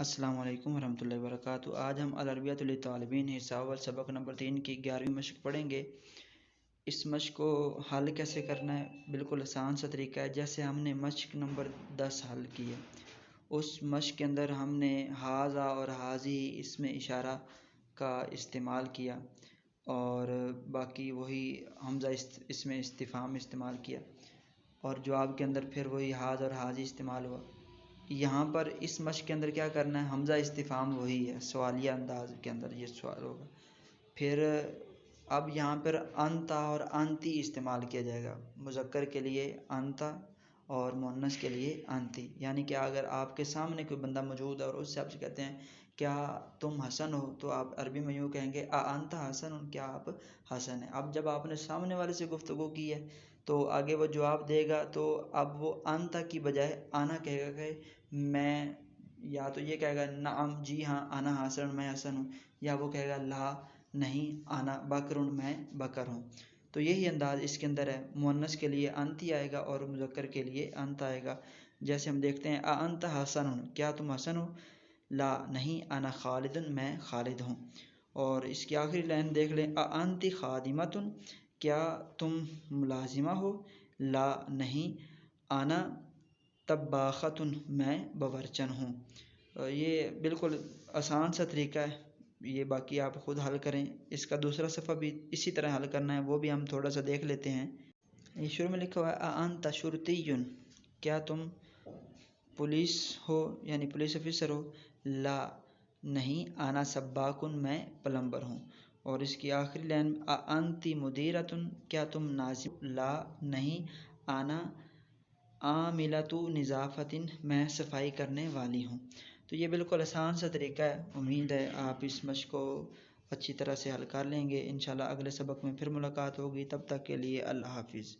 السلام علیکم ورحمۃ اللہ وبرکاتہ۔ آج ہم العربیۃ للطالبین حصہ اول سبق نمبر 3 کی 11ویں مشق پڑھیں گے۔ اس مشق کو حل کیسے کرنا ہے، بالکل آسان سا طریقہ ہے۔ جیسے ہم نے مشق نمبر 10 حل کی ہے، اس مشق کے اندر ہم نے ہاذا اور ہاذی اس میں اشارہ کا استعمال کیا، اور باقی وہی حمزہ اس میں استفہام استعمال کیا، اور جواب کے اندر پھر وہی ہاذ اور ہاذی استعمال ہوا۔ یہاں پر اس مشق کے اندر کیا کرنا ہے، حمزہ استفہام وہی ہے، سوالیہ انداز کے اندر یہ سوال ہوگا۔ پھر اب یہاں پر انتا اور انتی استعمال کیا جائے گا، مذکر کے لیے انتا اور مؤنث کے لیے انتی۔ یعنی کہ اگر آپ کے سامنے کوئی بندہ موجود ہے اور اس سے آپ سے کہتے ہیں کیا تم حسن ہو، تو آپ عربی میں یوں کہیں گے انتا حسن، کیا آپ حسن ہیں۔ اب جب آپ نے سامنے والے سے گفتگو کی ہے تو آگے وہ جواب دے گا، تو اب وہ انتا کی بجائے آنا کہے گا کہ میں، یا تو یہ کہے گا نعم جی ہاں انا حسن، میں حسن ہوں، یا وہ کہے گا لا نہیں انا بکر، میں بکر ہوں۔ تو یہی انداز اس کے اندر ہے، مؤنث کے لیے انتی آئے گا اور مذکر کے لیے انت آئے گا۔ جیسے ہم دیکھتے ہیں انت حسن، کیا تم حسن ہو، لا نہیں انا خالد، میں خالد ہوں۔ اور اس کی آخری لائن دیکھ لیں، انتی خادمۃ، کیا تم ملازمہ ہو، لا نہیں انا طباخۃ، میں باورچن ہوں۔ یہ بالکل آسان سا طریقہ ہے، یہ باقی آپ خود حل کریں۔ اس کا دوسرا صفحہ بھی اسی طرح حل کرنا ہے، وہ بھی ہم تھوڑا سا دیکھ لیتے ہیں۔ یہ شروع میں لکھا ہوا ہے انت شرطی، کیا تم پولیس ہو یعنی پولیس آفیسر ہو، لا نہیں انا سباک، میں پلمبر ہوں۔ اور اس کی آخری لائن انتی مدیرۃ، کیا تم ناظم، لا نہیں انا عاملۃ نظافۃ، میں صفائی کرنے والی ہوں۔ تو یہ بالکل آسان سا طریقہ ہے، امید ہے آپ اس مشق کو اچھی طرح سے حل کر لیں گے۔ انشاءاللہ اگلے سبق میں پھر ملاقات ہوگی، تب تک کے لیے اللہ حافظ۔